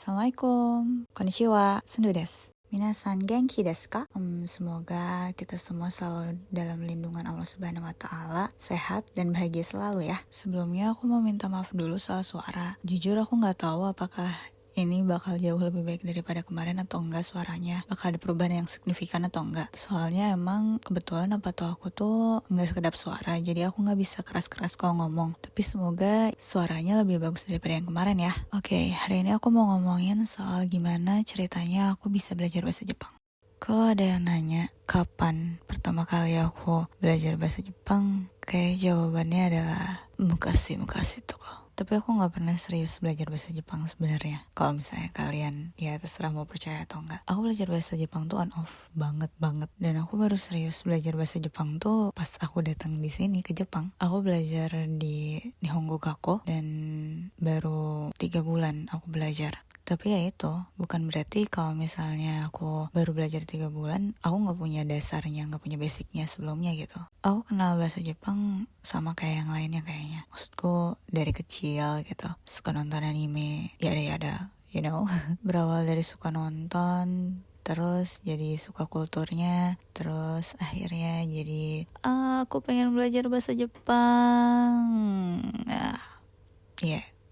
Assalamualaikum, konnichiwa, sendu desu. Minasan genki desu ka? Semoga kita semua selalu dalam lindungan Allah Subhanahu wa Ta'ala, sehat dan bahagia selalu ya. Sebelumnya aku mau minta maaf dulu soal suara. Jujur aku nggak tahu apakah ini bakal jauh lebih baik daripada kemarin atau enggak suaranya, bakal ada perubahan yang signifikan atau enggak. Soalnya emang kebetulan apa tuh aku tuh nggak sekedap suara, jadi aku nggak bisa keras-keras kalau ngomong. Tapi semoga suaranya lebih bagus daripada yang kemarin ya. Oke, hari ini aku mau ngomongin soal gimana ceritanya aku bisa belajar bahasa Jepang. Kalau ada yang nanya kapan pertama kali aku belajar bahasa Jepang, kayak jawabannya adalah mukasi tuh kok. Tapi aku nggak pernah serius belajar bahasa Jepang sebenarnya. Kalau misalnya kalian ya terserah mau percaya atau enggak. Aku belajar bahasa Jepang tuh on off banget. Dan aku baru serius belajar bahasa Jepang tuh pas aku datang di sini ke Jepang. Aku belajar di Nihongo Gakko dan baru 3 bulan aku belajar. Tapi ya itu, bukan berarti kalau misalnya aku baru belajar 3 bulan, aku gak punya dasarnya, gak punya basicnya sebelumnya gitu. Aku kenal bahasa Jepang sama kayak yang lainnya kayaknya. Maksudku dari kecil gitu, suka nonton anime, yada, you know. Berawal dari suka nonton, terus jadi suka kulturnya, terus akhirnya jadi aku pengen belajar bahasa Jepang.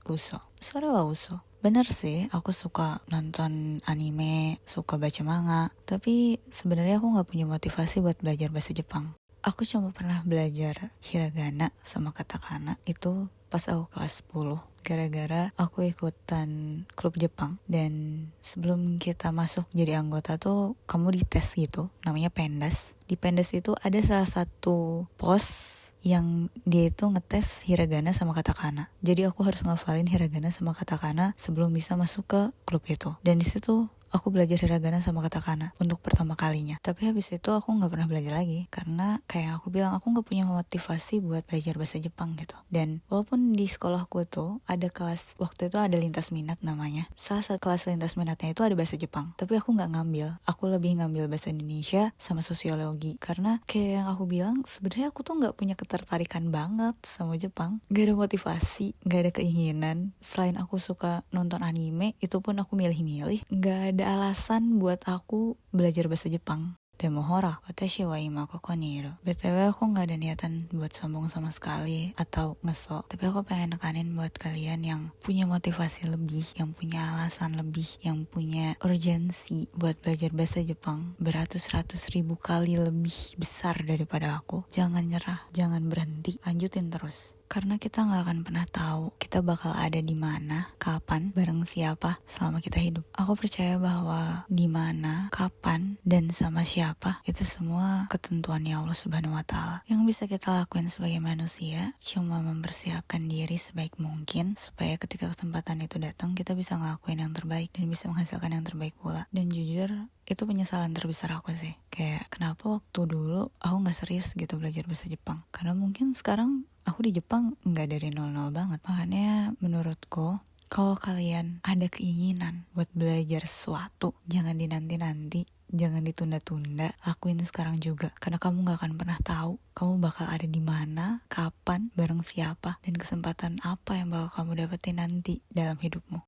Uso. Sore wa uso. Bener sih, aku suka nonton anime, suka baca manga. Tapi sebenarnya aku gak punya motivasi buat belajar bahasa Jepang. Aku cuma pernah belajar hiragana sama katakana itu pas aku kelas 10. Gara-gara aku ikutan klub Jepang. Dan sebelum kita masuk jadi anggota tuh kamu dites gitu, namanya pendas. Di pendas itu ada salah satu pos yang dia itu ngetes hiragana sama katakana. Jadi aku harus ngafalin hiragana sama katakana sebelum bisa masuk ke klub itu. Dan di situ aku belajar hiragana sama katakana untuk pertama kalinya. Tapi habis itu aku gak pernah belajar lagi. Karena kayak aku bilang, aku gak punya motivasi buat belajar bahasa Jepang gitu. Dan walaupun di sekolahku tuh ada kelas, waktu itu ada lintas minat namanya. Salah satu kelas lintas minatnya itu ada bahasa Jepang. Tapi aku gak ngambil. Aku lebih ngambil bahasa Indonesia sama sosiologi. Karena kayak yang aku bilang, sebenarnya aku tuh gak punya ketertarikan banget sama Jepang. Gak ada motivasi, gak ada keinginan. Selain aku suka nonton anime, itu pun aku milih-milih. Gak ada alasan buat aku belajar bahasa Jepang. Demohora, watashi wa ima koko ni iru. BTW aku gak ada niatan buat sombong sama sekali atau ngesok. Tapi aku pengen nekanin buat kalian yang punya motivasi lebih, yang punya alasan lebih, yang punya urgensi buat belajar bahasa Jepang beratus-ratus ribu kali lebih besar daripada aku. Jangan nyerah, jangan berhenti, lanjutin terus. Karena kita gak akan pernah tahu kita bakal ada di mana, kapan, bareng siapa selama kita hidup. Aku percaya bahwa di mana, kapan, dan sama siapa itu semua ketentuannya Allah Subhanahu wa Ta'ala. Yang bisa kita lakuin sebagai manusia cuma mempersiapkan diri sebaik mungkin supaya ketika kesempatan itu datang kita bisa ngelakuin yang terbaik dan bisa menghasilkan yang terbaik pula. Dan jujur itu penyesalan terbesar aku sih. Kayak kenapa waktu dulu aku gak serius gitu belajar bahasa Jepang. Karena mungkin sekarang aku di Jepang gak dari 00 banget. Makanya menurutku kalau kalian ada keinginan buat belajar sesuatu, jangan dinanti-nanti, jangan ditunda-tunda, lakuin sekarang juga. Karena kamu gak akan pernah tahu kamu bakal ada di mana, kapan, bareng siapa, dan kesempatan apa yang bakal kamu dapetin nanti dalam hidupmu.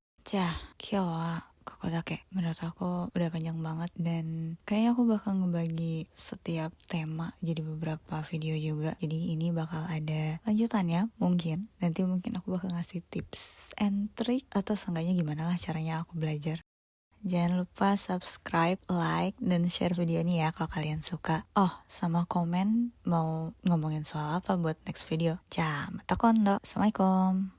Kyou wa koko dake. Menurut aku udah panjang banget dan kayaknya aku bakal ngebagi setiap tema jadi beberapa video juga. Jadi ini bakal ada lanjutannya mungkin. Nanti mungkin aku bakal ngasih tips and trick atau seenggaknya gimana lah caranya aku belajar. Jangan lupa subscribe, like, dan share video ini ya kalau kalian suka. Oh, sama komen mau ngomongin soal apa buat next video. Mata kondo. Assalamualaikum.